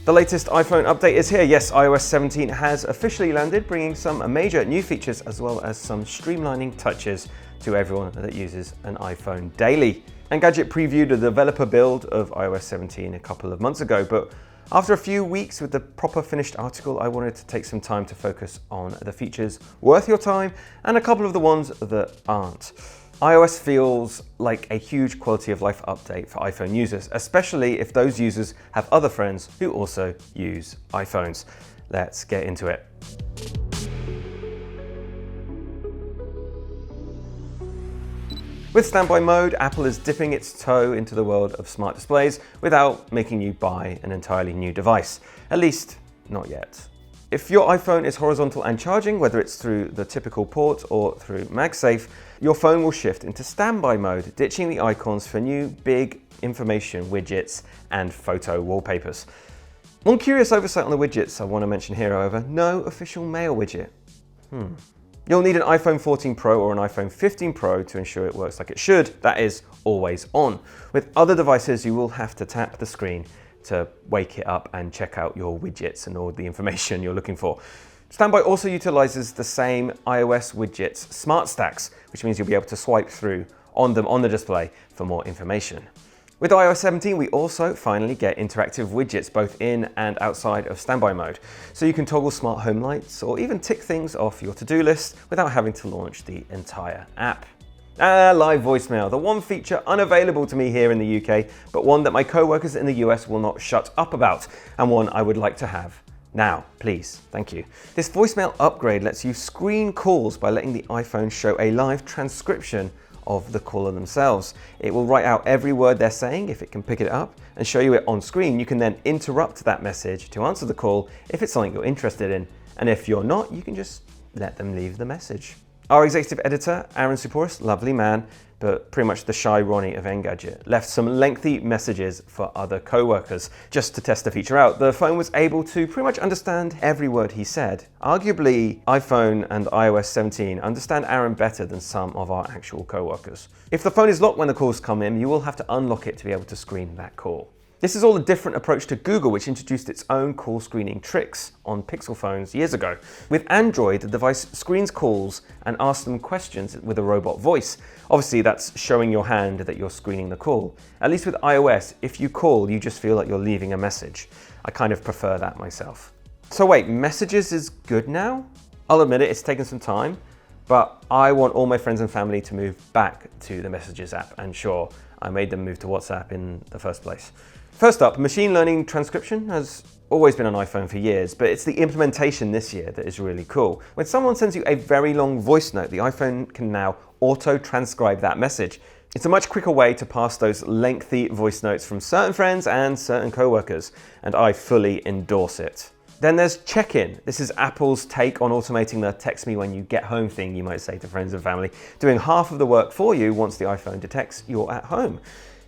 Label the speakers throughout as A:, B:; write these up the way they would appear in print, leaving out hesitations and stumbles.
A: The latest iPhone update is here. Yes, iOS 17 has officially landed, bringing some major new features as well as some streamlining touches to everyone that uses an iPhone daily. Engadget previewed a developer build of iOS 17 a couple of months ago, but after a few weeks with the proper finished article, I wanted to take some time to focus on the features worth your time and a couple of the ones that aren't. iOS feels like a huge quality of life update for iPhone users, especially if those users have other friends who also use iPhones. Let's get into it. With standby mode, Apple is dipping its toe into the world of smart displays without making you buy an entirely new device. At least, not yet. If your iPhone is horizontal and charging, whether it's through the typical port or through MagSafe, your phone will shift into standby mode, ditching the icons for new big information widgets and photo wallpapers. One curious oversight on the widgets I want to mention here, however, no official mail widget. You'll need an iPhone 14 Pro or an iPhone 15 Pro to ensure it works like it should, that is, always on. With other devices, you will have to tap the screen to wake it up and check out your widgets and all the information you're looking for. Standby also utilizes the same iOS widgets smart stacks, which means you'll be able to swipe through on them on the display for more information. With iOS 17, we also finally get interactive widgets both in and outside of standby mode. So you can toggle smart home lights or even tick things off your to-do list without having to launch the entire app. Live voicemail, the one feature unavailable to me here in the UK, but one that my co-workers in the US will not shut up about, and one I would like to have now, please. Thank you. This voicemail upgrade lets you screen calls by letting the iPhone show a live transcription of the caller themselves. It will write out every word they're saying if it can pick it up and show you it on screen. You can then interrupt that message to answer the call if it's something you're interested in, and if you're not, you can just let them leave the message. Our executive editor, Aaron Suporis, lovely man, but pretty much the shy Ronnie of Engadget, left some lengthy messages for other co-workers just to test the feature out. The phone was able to pretty much understand every word he said. Arguably, iPhone and iOS 17 understand Aaron better than some of our actual co-workers. If the phone is locked when the calls come in, you will have to unlock it to be able to screen that call. This is all a different approach to Google, which introduced its own call screening tricks on Pixel phones years ago. With Android, the device screens calls and asks them questions with a robot voice. Obviously, that's showing your hand that you're screening the call. At least with iOS, if you call, you just feel like you're leaving a message. I kind of prefer that myself. So wait, Messages is good now? I'll admit it, it's taken some time, but I want all my friends and family to move back to the Messages app, and sure, I made them move to WhatsApp in the first place. First up, machine learning transcription has always been on iPhone for years, but it's the implementation this year that is really cool. When someone sends you a very long voice note, the iPhone can now auto-transcribe that message. It's a much quicker way to pass those lengthy voice notes from certain friends and certain co-workers, and I fully endorse it. Then there's check-in. This is Apple's take on automating the text me when you get home thing you might say to friends and family, doing half of the work for you once the iPhone detects you're at home.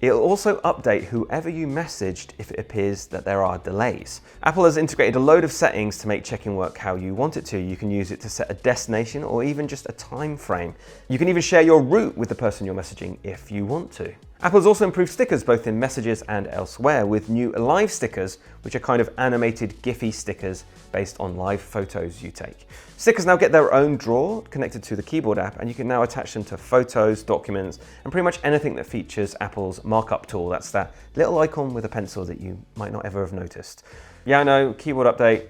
A: It'll also update whoever you messaged if it appears that there are delays. Apple has integrated a load of settings to make check-in work how you want it to. You can use it to set a destination or even just a time frame. You can even share your route with the person you're messaging if you want to. Apple's also improved stickers both in Messages and elsewhere with new live stickers, which are kind of animated Giphy stickers based on live photos you take. Stickers now get their own drawer connected to the keyboard app, and you can now attach them to photos, documents, and pretty much anything that features Apple's markup tool. That's that little icon with a pencil that you might not ever have noticed. Yeah, I know, keyboard update,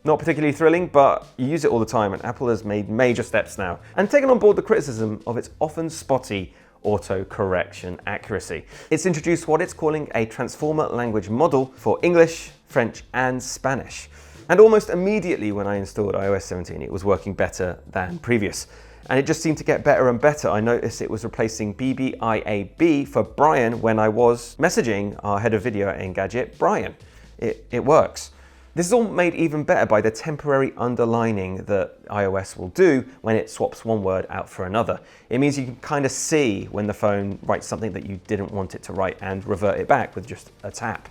A: not particularly thrilling, but you use it all the time, and Apple has made major steps now and taken on board the criticism of its often spotty auto-correction accuracy. It's introduced what it's calling a transformer language model for English, French, and Spanish. And almost immediately when I installed iOS 17, it was working better than previous. And it just seemed to get better and better. I noticed it was replacing BBIAB for Brian when I was messaging our head of video at Engadget, Brian. It works. This is all made even better by the temporary underlining that iOS will do when it swaps one word out for another. It means you can kind of see when the phone writes something that you didn't want it to write and revert it back with just a tap.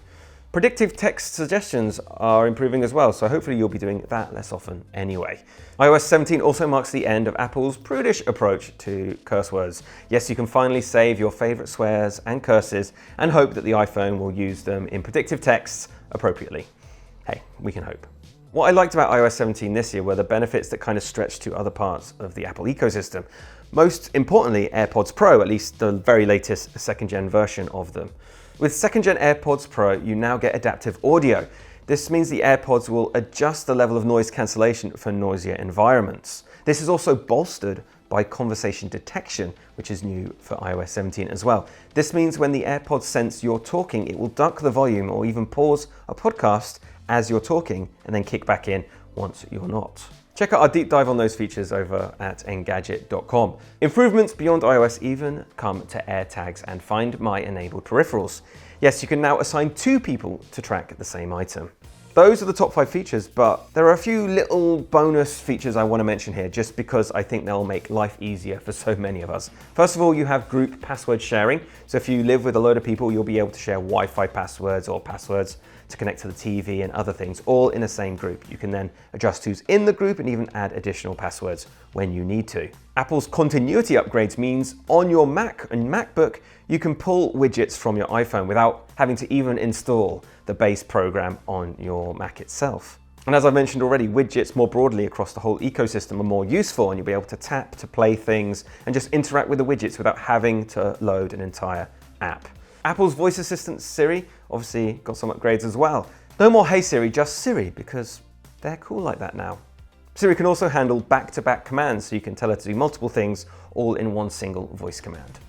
A: Predictive text suggestions are improving as well, so hopefully you'll be doing that less often anyway. iOS 17 also marks the end of Apple's prudish approach to curse words. Yes, you can finally save your favorite swears and curses and hope that the iPhone will use them in predictive texts appropriately. hey, we can hope. What I liked about iOS 17 this year were the benefits that kind of stretched to other parts of the Apple ecosystem. Most importantly, AirPods Pro, at least the very latest second-gen version of them. With second-gen AirPods Pro, you now get adaptive audio. This means the AirPods will adjust the level of noise cancellation for noisier environments. This is also bolstered by conversation detection, which is new for iOS 17 as well. This means when the AirPods sense you're talking, it will duck the volume or even pause a podcast as you're talking and then kick back in once you're not. Check out our deep dive on those features over at Engadget.com. Improvements beyond iOS even come to AirTags and Find My enabled peripherals. Yes, you can now assign 2 people to track the same item. Those are the top 5 features, but there are a few little bonus features I want to mention here just because I think they'll make life easier for so many of us. First of all, you have group password sharing. So if you live with a load of people, you'll be able to share Wi-Fi passwords or passwords to connect to the TV and other things, all in the same group. You can then adjust who's in the group and even add additional passwords when you need to. Apple's continuity upgrades means on your Mac and MacBook, you can pull widgets from your iPhone without having to even install the base program on your Mac itself. And as I mentioned already, widgets more broadly across the whole ecosystem are more useful, and you'll be able to tap to play things and just interact with the widgets without having to load an entire app. Apple's voice assistant Siri obviously got some upgrades as well. No more Hey Siri, just Siri, because they're cool like that now. Siri can also handle back-to-back commands, so you can tell her to do multiple things all in one single voice command.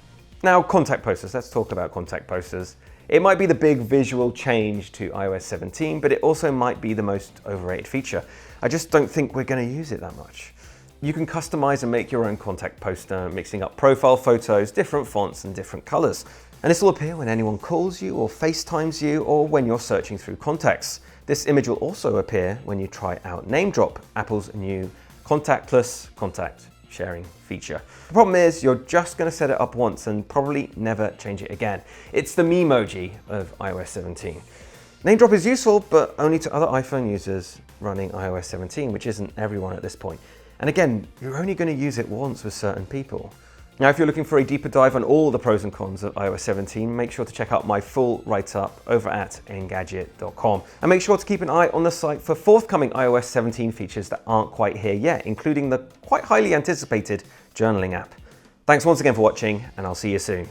A: Now, contact posters. Let's talk about contact posters. It might be the big visual change to iOS 17, but it also might be the most overrated feature. I just don't think we're going to use it that much. You can customize and make your own contact poster, mixing up profile photos, different fonts and different colors. And this will appear when anyone calls you or FaceTimes you or when you're searching through contacts. This image will also appear when you try out NamDrop, Apple's new contactless contact sharing feature. The problem is you're just going to set it up once and probably never change it again. It's the Memoji of iOS 17. NamDrop is useful, but only to other iPhone users running iOS 17, which isn't everyone at this point. And again, you're only going to use it once with certain people. Now, if you're looking for a deeper dive on all the pros and cons of iOS 17, make sure to check out my full write-up over at Engadget.com. And make sure to keep an eye on the site for forthcoming iOS 17 features that aren't quite here yet, including the quite highly anticipated journaling app. Thanks once again for watching, and I'll see you soon.